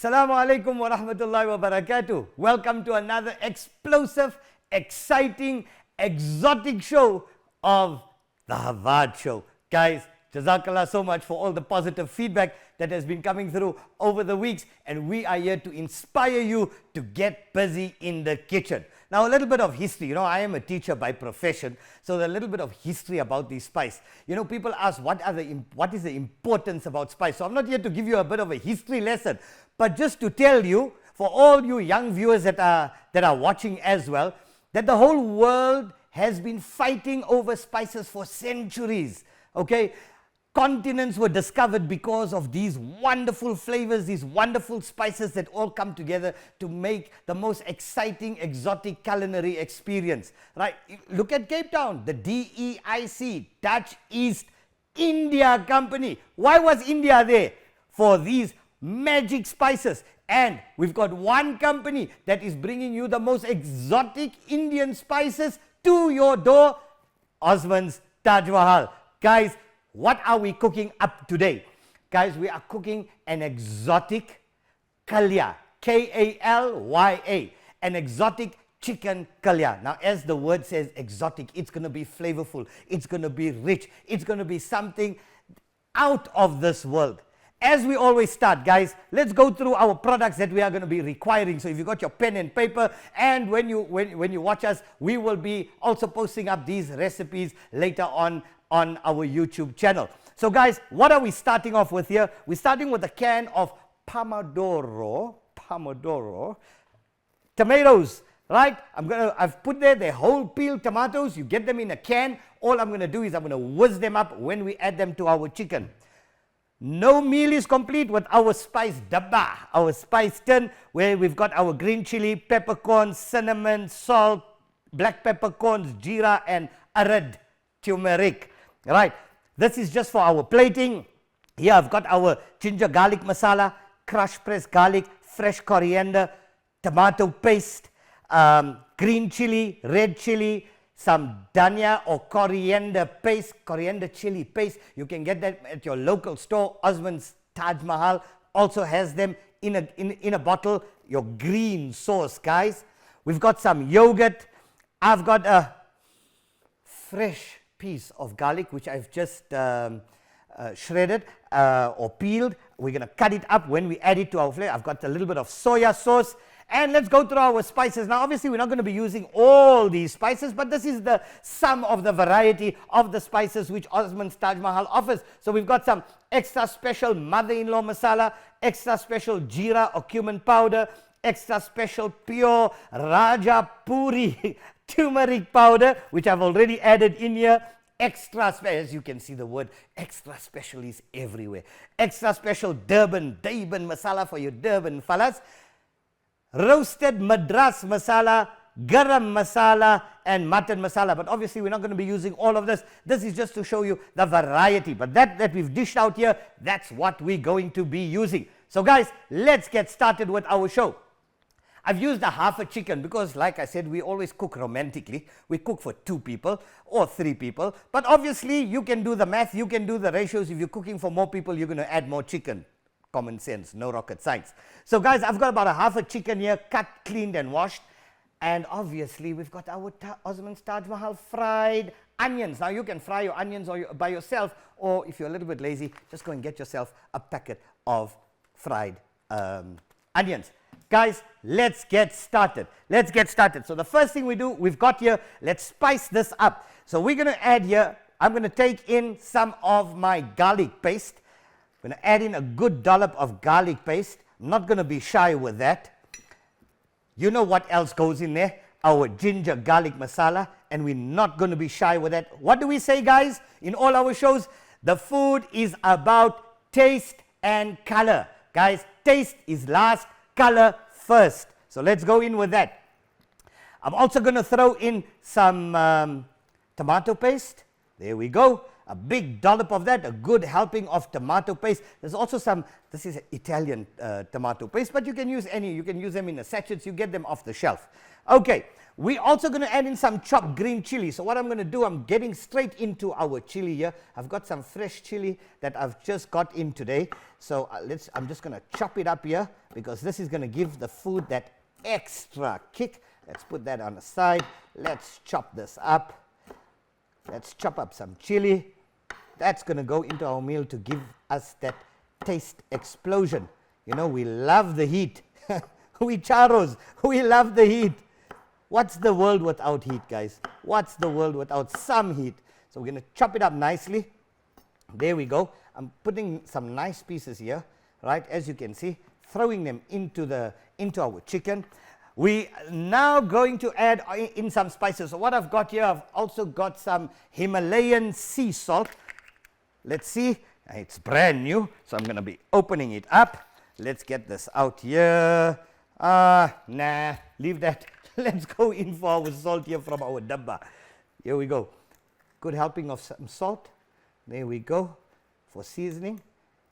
Assalamu alaikum wa rahmatullahi wa barakatuh. Welcome to another explosive, exciting, exotic show of the Havaat show. Guys, Jazakallah so much for all the positive feedback that has been coming through over the weeks, and we are here to inspire you to get busy in the kitchen. Now, a little bit of history. You know, I am a teacher by profession, so a little bit of history about these spice. You know, people ask what is the importance about spice. So I'm not here to give you a bit of a history lesson, but just to tell you, for all you young viewers that are watching as well, that the whole world has been fighting over spices for centuries. Okay. Continents were discovered because of these wonderful flavors, these wonderful spices that all come together to make the most exciting, exotic culinary experience. Right? Look at Cape Town, the DEIC, Dutch East India Company. Why was India there? For these magic spices. And we've got one company that is bringing you the most exotic Indian spices to your door, Osman's Taj Mahal. Guys, what are we cooking up today? Guys, we are cooking an exotic kalya, K-A-L-Y-A, an exotic chicken kalya. Now, as the word says, exotic, it's going to be flavorful, it's going to be rich, it's going to be something out of this world. As we always start, guys, let's go through our products that we are going to be requiring. So if you got your pen and paper, and when you watch us, we will be also posting up these recipes later on our YouTube channel. So guys, what are we starting off with here? We're starting with a can of pomodoro tomatoes, right? I've put there the whole peeled tomatoes. You get them in a can. All I'm going to do is I'm going to whiz them up when we add them to our chicken. No meal is complete with our spice dabba, our spice tin, where we've got our green chili, peppercorns, cinnamon, salt, black peppercorns, jeera, and arid turmeric. Right, this is just for our plating. Here I've got our ginger garlic masala, crushed pressed garlic, fresh coriander, tomato paste, green chili, red chili, some dhania or coriander paste, coriander chili paste. You can get that at your local store. Osman's Taj Mahal also has them in a bottle. Your green sauce, guys. We've got some yogurt. I've got a fresh piece of garlic which I've just shredded or peeled. We're going to cut it up when we add it to our flavor. I've got a little bit of soya sauce, and let's go through our spices. Now obviously we're not going to be using all these spices, but this is the sum of the variety of the spices which Osman's Taj Mahal offers. So we've got some extra special mother-in-law masala, extra special jeera or cumin powder, extra special pure Rajapuri turmeric powder, which I've already added in here. Extra special, as you can see the word extra special is everywhere. Extra special Durban masala for your Durban fellas. Roasted Madras masala, garam masala, and mutton masala. But obviously we're not going to be using all of this. This is just to show you the variety. But that we've dished out here, that's what we're going to be using. So guys, let's get started with our show. I've used a half a chicken because, like I said, we always cook romantically. We cook for 2 people or 3 people. But obviously, you can do the math, you can do the ratios. If you're cooking for more people, you're going to add more chicken. Common sense, no rocket science. So guys, I've got about a half a chicken here, cut, cleaned, and washed. And obviously, we've got our Osman's Taj Mahal fried onions. Now, you can fry your onions by yourself, or if you're a little bit lazy, just go and get yourself a packet of fried onions. Guys, let's get started. Let's get started. So the first thing we do, we've got here, let's spice this up. So we're going to add here, I'm going to take in some of my garlic paste. I'm going to add in a good dollop of garlic paste. I'm not going to be shy with that. You know what else goes in there? Our ginger garlic masala, and we're not going to be shy with that. What do we say, guys, in all our shows? The food is about taste and color. Guys, taste is last, color first. So let's go in with that. I'm also going to throw in some tomato paste. There we go. A big dollop of that, a good helping of tomato paste. There's also some, this is Italian tomato paste, but you can use any. You can use them in the sachets. You get them off the shelf. Okay, We're also going to add in some chopped green chili. So what I'm going to do, I'm getting straight into our chili here. I've got some fresh chili that I've just got in today. So I'm just going to chop it up here because this is going to give the food that extra kick. Let's put that on the side. Let's chop this up. Let's chop up some chili. That's going to go into our meal to give us that taste explosion. You know, we love the heat. We charros, we love the heat. What's the world without heat, guys? What's the world without some heat? So we're going to chop it up nicely. There we go. I'm putting some nice pieces here, right? As you can see, throwing them into our chicken. We now going to add in some spices. So what I've got here, I've also got some Himalayan sea salt. Let's see. It's brand new, so I'm going to be opening it up. Let's get this out here. Nah, leave that. Let's go in for our salt here from our dabba. Here we go. Good helping of some salt. There we go for seasoning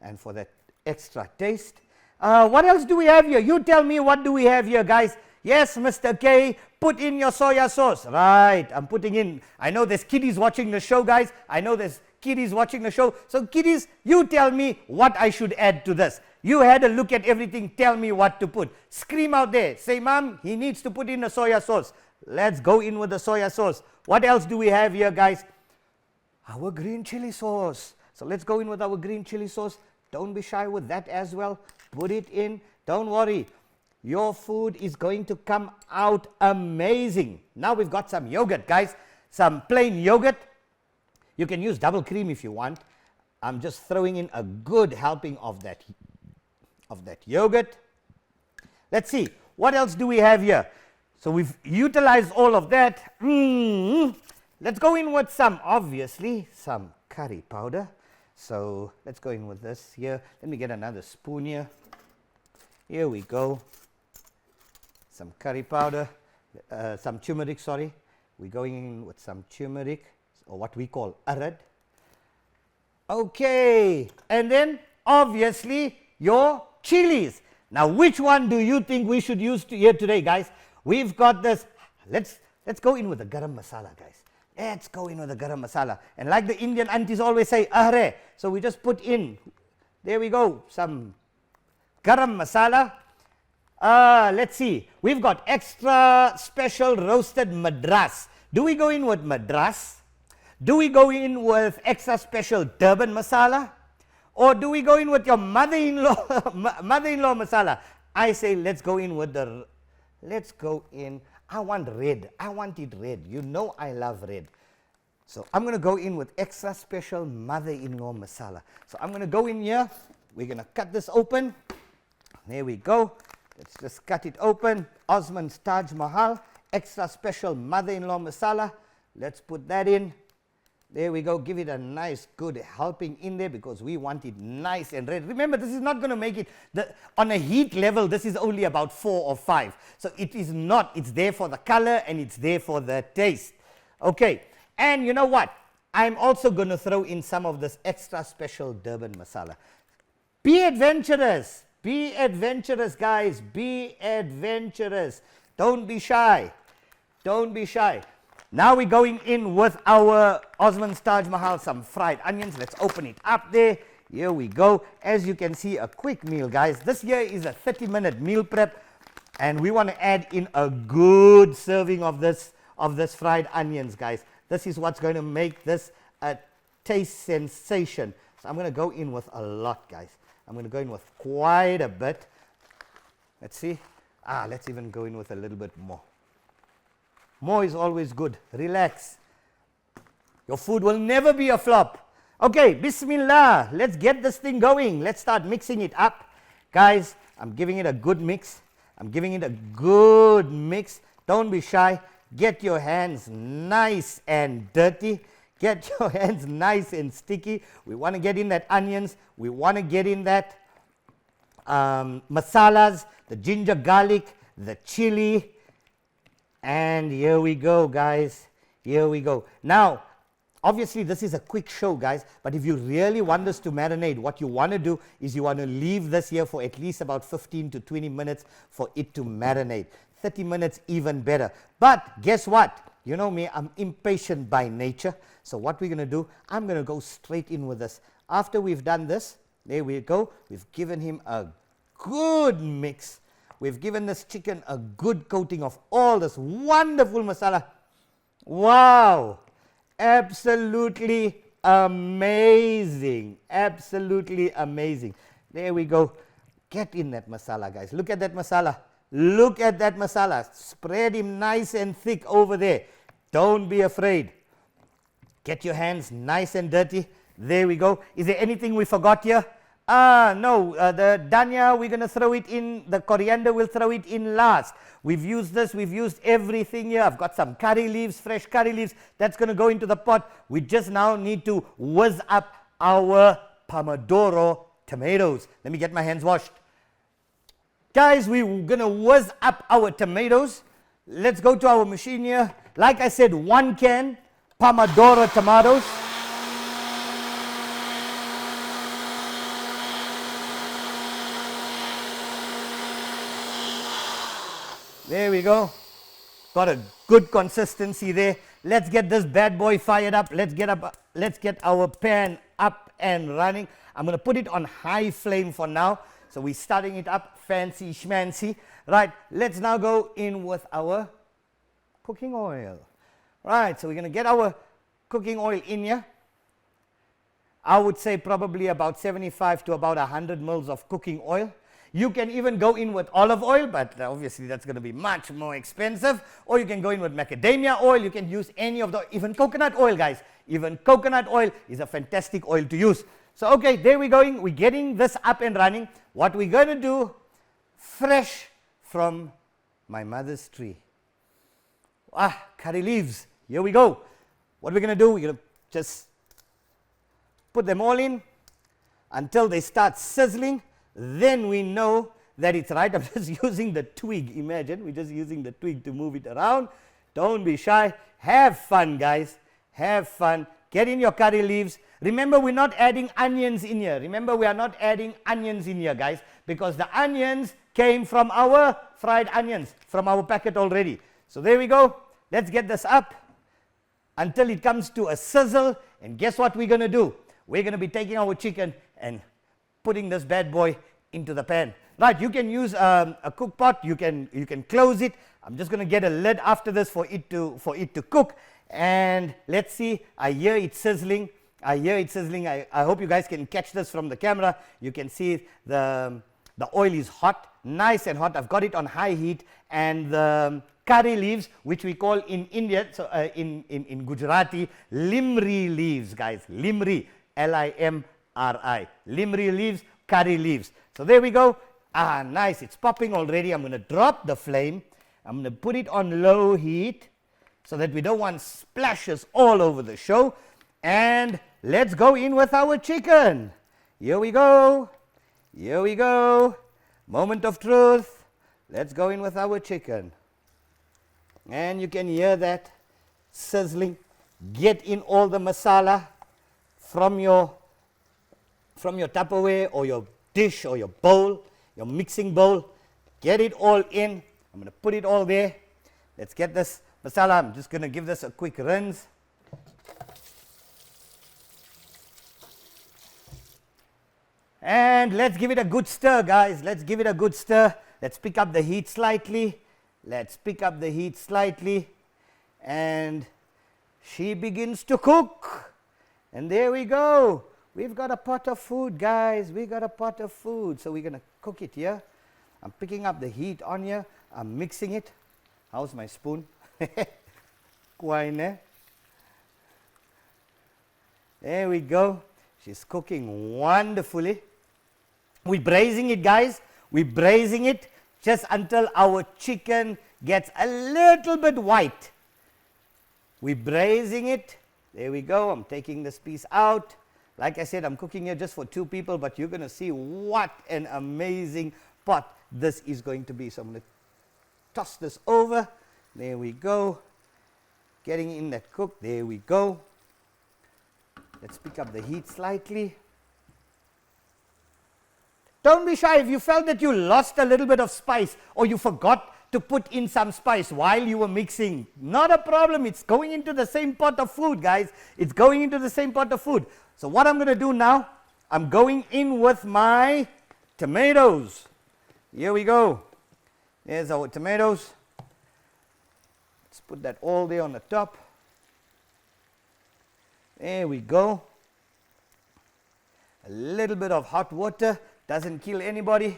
and for that extra taste. What else do we have here? You tell me, what do we have here, guys? Yes, Mr. K, put in your soya sauce. Right, I'm putting in. I know there's kiddies watching the show, guys. I know there's kiddies watching the show. So kiddies, you tell me what I should add to this. You had a look at everything, tell me what to put. Scream out there, say, Mom, he needs to put in the soya sauce. Let's go in with the soya sauce. What else do we have here, guys? Our green chili sauce. So let's go in with our green chili sauce. Don't be shy with that as well. Put it in. Don't worry. Your food is going to come out amazing. Now we've got some yogurt, guys. Some plain yogurt. You can use double cream if you want. I'm just throwing in a good helping of that yogurt. Let's see, what else do we have here? So we've utilized all of that. Let's go in with obviously, some curry powder. So let's go in with this here. Let me get another spoon here. Here we go. Some curry powder, some turmeric, sorry. We're going in with some turmeric, or what we call arad. Okay, and then obviously your chilies. Now, which one do you think we should use here today, guys? We've got this. Let's go in with the garam masala, guys. Let's go in with the garam masala. And like the Indian aunties always say, ahre. So we just put in, there we go, some garam masala. Let's see. We've got extra special roasted madras. Do we go in with madras? Do we go in with extra special Durban masala? Or do we go in with your mother-in-law masala? I say let's go in with I want red. I want it red. You know I love red. So I'm going to go in with extra special mother-in-law masala. So I'm going to go in here. We're going to cut this open. There we go. Let's just cut it open. Osman's Taj Mahal, extra special mother-in-law masala. Let's put that in. There we go. Give it a nice, good helping in there because we want it nice and red. Remember, this is not going to make it, on a heat level, this is only about 4 or 5. So it is not. It's there for the color and it's there for the taste. Okay. And you know what? I'm also going to throw in some of this extra special Durban masala. Be adventurous. Be adventurous, guys. Be adventurous. Don't be shy. Don't be shy. Now we're going in with our Osman's Taj Mahal, some fried onions. Let's open it up there. Here we go. As you can see, a quick meal, guys. This here is a 30-minute meal prep, and we want to add in a good serving of this fried onions, guys. This is what's going to make this a taste sensation. So I'm going to go in with a lot, guys. I'm going to go in with quite a bit. Let's see. Let's even go in with a little bit more. More is always good. Relax. Your food will never be a flop. Okay, Bismillah. Let's get this thing going. Let's start mixing it up. Guys, I'm giving it a good mix. I'm giving it a good mix. Don't be shy. Get your hands nice and dirty. Get your hands nice and sticky. We want to get in that onions. We want to get in that masalas, the ginger garlic, the chili. And here we go, guys. Here we go. Now, obviously, this is a quick show, guys. But if you really want this to marinate, what you want to do is you want to leave this here for at least about 15 to 20 minutes for it to marinate. 30 minutes even better. But guess what? You know me, I'm impatient by nature. So what we're going to do, I'm going to go straight in with this. After we've done this, there we go. We've given him a good mix. We've given this chicken a good coating of all this wonderful masala. Wow! Absolutely amazing. Absolutely amazing. There we go. Get in that masala, guys. Look at that masala. Look at that masala. Spread him nice and thick over there. Don't be afraid. Get your hands nice and dirty. There we go. Is there anything we forgot here? No. The dhania, we're going to throw it in. The coriander, we'll throw it in last. We've used this. We've used everything here. I've got some curry leaves, fresh curry leaves. That's going to go into the pot. We just now need to whiz up our pomodoro tomatoes. Let me get my hands washed. Guys, we're going to whiz up our tomatoes. Let's go to our machine here. Like I said, 1 can pomodoro tomatoes. There we go. Got a good consistency there. Let's get this bad boy fired up. Let's get our pan up and running. I'm going to put it on high flame for now. So we're starting it up, fancy schmancy. Right, let's now go in with our cooking oil. Right, so we're going to get our cooking oil in here. I would say probably about 75 to about 100 mils of cooking oil. You can even go in with olive oil, but obviously that's going to be much more expensive. Or you can go in with macadamia oil. You can use any of the, even coconut oil, guys. Even coconut oil is a fantastic oil to use. So, okay, there we're going. We're getting this up and running. What we're going to do, fresh from my mother's tree. Curry leaves. Here we go. What we're going to do, we're going to just put them all in until they start sizzling. Then we know that it's right. I'm just using the twig. Imagine, we're just using the twig to move it around. Don't be shy. Have fun, guys. Have fun. Get in your curry leaves. Remember, we're not adding onions in here. Remember, we are not adding onions in here, guys, because the onions came from our fried onions, from our packet already. So there we go. Let's get this up until it comes to a sizzle. And guess what we're going to do? We're going to be taking our chicken and putting this bad boy into the pan. Right, you can use a cook pot. You can close it. I'm just going to get a lid after this for it to cook. And let's see. I hear it sizzling. I hope you guys can catch this from the camera. You can see the oil is hot, nice and hot. I've got it on high heat, and the curry leaves, which we call in India, so in Gujarati, limri leaves, guys. Limri, L-I-M-R-I. Limri leaves, curry leaves. So there we go. Nice. It's popping already. I'm going to drop the flame. I'm going to put it on low heat so that we don't want splashes all over the show. And let's go in with our chicken. Here we go. Here we go. Moment of truth. Let's go in with our chicken. And you can hear that sizzling. Get in all the masala from your Tupperware or your dish or your bowl, your mixing bowl. Get it all in. I'm going to put it all there. Let's get this masala. I'm just going to give this a quick rinse. And let's give it a good stir, guys. Let's give it a good stir. Let's pick up the heat slightly. And she begins to cook. And there we go. We've got a pot of food, guys. We got a pot of food. So we're going to cook it here. I'm picking up the heat on here. I'm mixing it. How's my spoon? There we go. She's cooking wonderfully. We're braising it, guys. We're braising it just until our chicken gets a little bit white. We're braising it. There we go. I'm taking this piece out. Like I said, I'm cooking here just for 2 people, but you're going to see what an amazing pot this is going to be. So I'm going to toss this over. There we go. Getting in that cook. There we go. Let's pick up the heat slightly. Don't be shy. If you felt that you lost a little bit of spice or you forgot to put in some spice while you were mixing. Not a problem. It's going into the same pot of food, guys. It's going into the same pot of food. So what I'm going to do now, I'm going in with my tomatoes. Here we go. There's our tomatoes. Let's put that all there on the top. There we go. A little bit of hot water. Doesn't kill anybody.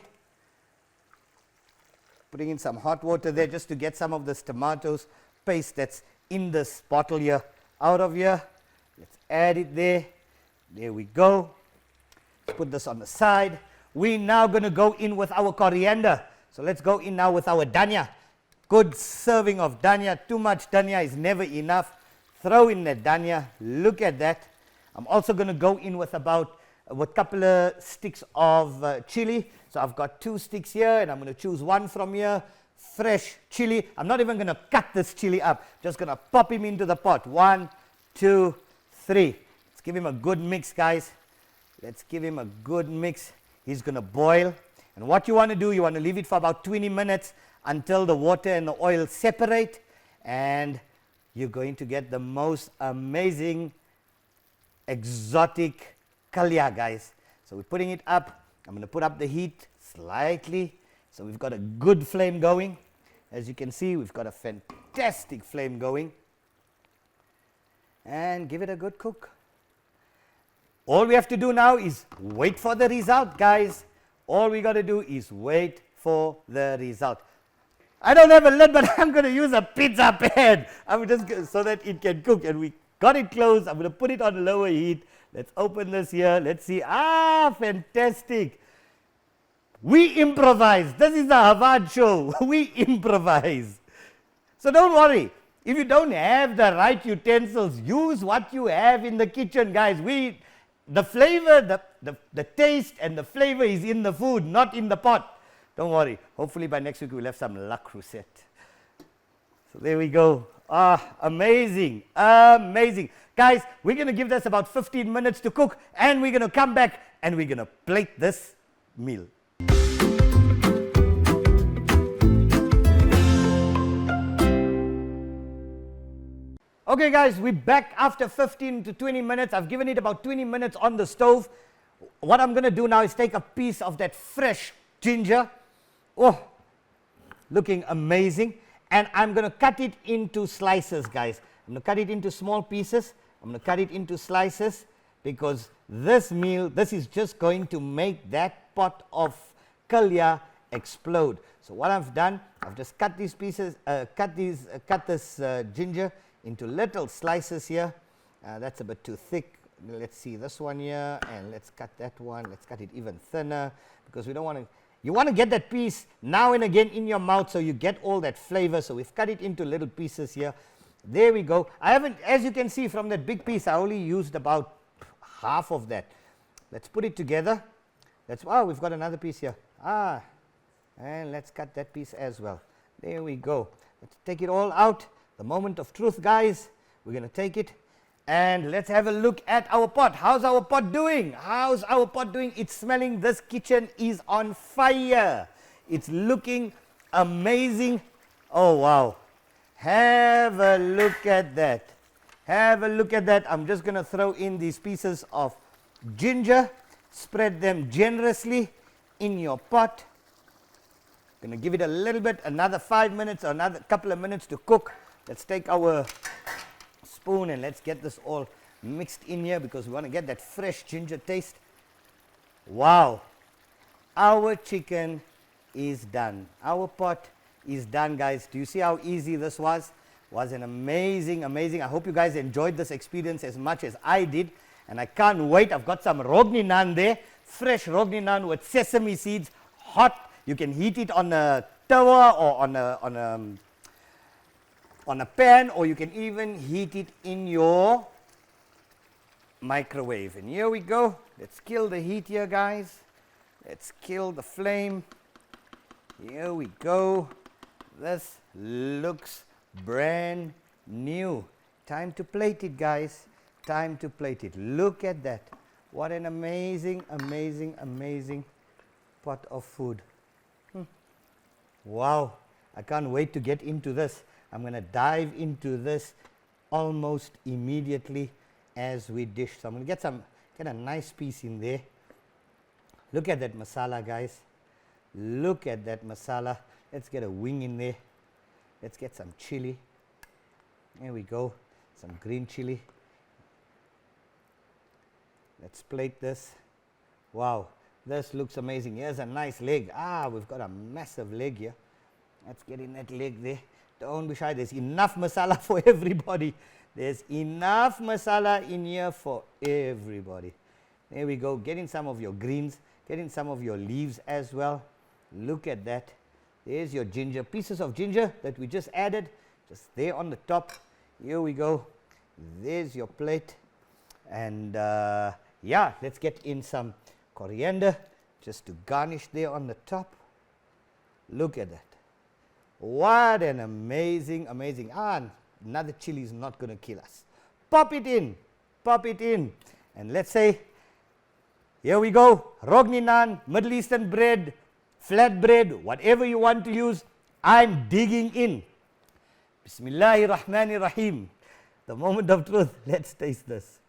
Putting in some hot water there just to get some of this tomatoes paste that's in this bottle here out of here. Let's add it there. There we go. Let's put this on the side. We're now going to go in with our coriander. So let's go in now with our dhania. Good serving of dhania. Too much dhania is never enough. Throw in that dhania. Look at that. I'm also going to go in with about a couple of sticks of chili. So I've got 2 sticks here, and I'm going to choose one from here. Fresh chili. I'm not even going to cut this chili up. Just going to pop him into the pot. 1, 2, 3. Let's give him a good mix, guys. Let's give him a good mix. He's going to boil. And what you want to do, you want to leave it for about 20 minutes until the water and the oil separate. And you're going to get the most amazing, exotic kalya, guys. So we're putting it up. I'm going to put up the heat slightly. So we've got a good flame going. As you can see, we've got a fantastic flame going. And give it a good cook. All we have to do now is wait for the result, guys. All we got to do is wait for the result. I don't have a lid, but I'm going to use a pizza pan. I'm just so that it can cook. And we got it closed. I'm going to put it on lower heat. Let's open this here. Let's see. Ah, fantastic. We improvise. This is the Havaat show. We improvise. So don't worry. If you don't have the right utensils, use what you have in the kitchen, guys. The flavor, the taste and the flavor is in the food, not in the pot. Don't worry. Hopefully by next week we'll have some La Crusette. So there we go. Ah, amazing. Amazing. Guys, we're going to give this about 15 minutes to cook, and we're going to come back and we're going to plate this meal. Okay, guys, we're back after 15 to 20 minutes. I've given it about 20 minutes on the stove. What I'm going to do now is take a piece of that fresh ginger. Oh, looking amazing. And I'm going to cut it into slices, guys. I'm going to cut it into small pieces. I'm going to cut it into slices because this meal, this is just going to make that pot of kalya explode. So what I've done, I've just cut these pieces, cut this ginger into little slices here. That's a bit too thick. Let's see this one here, and let's cut that one. Let's cut it even thinner because we don't want to. You want to get that piece now and again in your mouth so you get all that flavor. So we've cut it into little pieces here. There we go. I haven't, as you can see from that big piece, I only used about half of that. Let's put it together. Wow, we've got another piece here. And let's cut that piece as well. There we go. Let's take it all out. The moment of truth, guys. We're going to take it. And let's have a look at our pot. How's our pot doing? How's our pot doing? It's smelling. This kitchen is on fire. It's looking amazing. Oh, wow. Have a look at that. Have a look at that. I'm just going to throw in these pieces of ginger. Spread them generously in your pot. Going to give it a little bit, another 5 minutes or another couple of minutes to cook. Let's take our spoon and let's get this all mixed in here because we want to get that fresh ginger taste. Wow. Our chicken is done. Our pot is done, guys. Do you see how easy this was? Was an amazing, amazing. I hope you guys enjoyed this experience as much as I did. And I can't wait. I've got some rogni naan there. Fresh rogni naan with sesame seeds. Hot. You can heat it on a tawa or on a pan, or you can even heat it in your microwave. And here we go. Let's kill the heat here, guys. Let's kill the flame. Here we go. This looks brand new. Time to plate it, guys. Time to plate it. Look at that. What an amazing, amazing, amazing pot of food. Wow. I can't wait to get into this. I'm going to dive into this almost immediately as we dish. So I'm going to get a nice piece in there. Look at that masala, guys. Look at that masala. Let's get a wing in there. Let's get some chili. There we go. Some green chili. Let's plate this. Wow, this looks amazing. Here's a nice leg. Ah, we've got a massive leg here. Let's get in that leg there. Don't be shy. There's enough masala for everybody. There's enough masala in here for everybody. There we go. Get in some of your greens. Get in some of your leaves as well. Look at that. There's your ginger. Pieces of ginger that we just added. Just there on the top. Here we go. There's your plate. And yeah, let's get in some coriander just to garnish there on the top. Look at that. What an amazing, amazing. Another chili is not going to kill us. Pop it in. Pop it in. And let's say, here we go. Rogni naan, Middle Eastern bread, flat bread, whatever you want to use. I'm digging in. Bismillahir Rahmanir Rahim. The moment of truth. Let's taste this.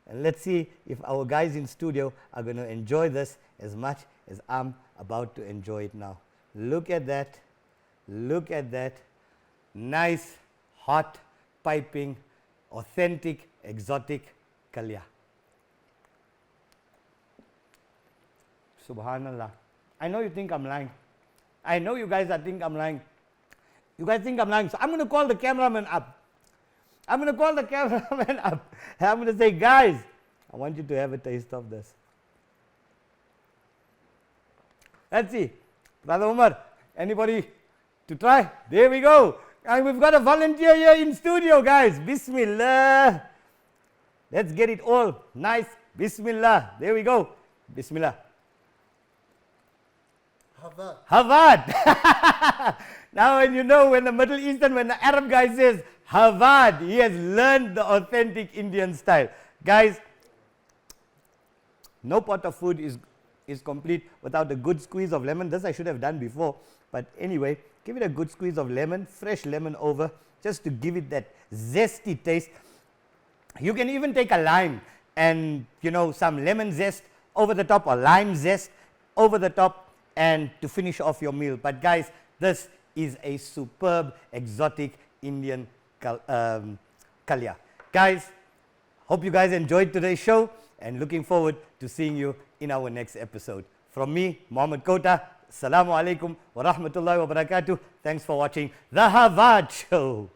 And let's see if our guys in studio are going to enjoy this as much as I'm about to enjoy it now. Look at that. Look at that. Nice, hot, piping, authentic, exotic kalya. Subhanallah. I know you think I'm lying. I know you guys think I'm lying. You guys think I'm lying. So I'm going to call the cameraman up. I'm going to call the cameraman up. And I'm going to say, guys, I want you to have a taste of this. Let's see. Brother Umar, anybody to try? There we go. And we've got a volunteer here in studio, guys. Bismillah. Let's get it all nice. Bismillah. There we go. Bismillah. Havaat. Havaat. Now when you know, when the Middle Eastern, when the Arab guy says Havaat, he has learned the authentic Indian style. Guys, no pot of food is complete without a good squeeze of lemon. This I should have done before. But anyway, give it a good squeeze of lemon, fresh lemon over, just to give it that zesty taste. You can even take a lime and, you know, some lemon zest over the top, or lime zest over the top, and to finish off your meal. But guys, this is a superb, exotic Indian kalya. Guys, hope you guys enjoyed today's show, and looking forward to seeing you in our next episode. From me, Mohamed Khota, Assalamu alaikum wa rahmatullahi wa barakatuh. Thanks for watching The Havaat Show.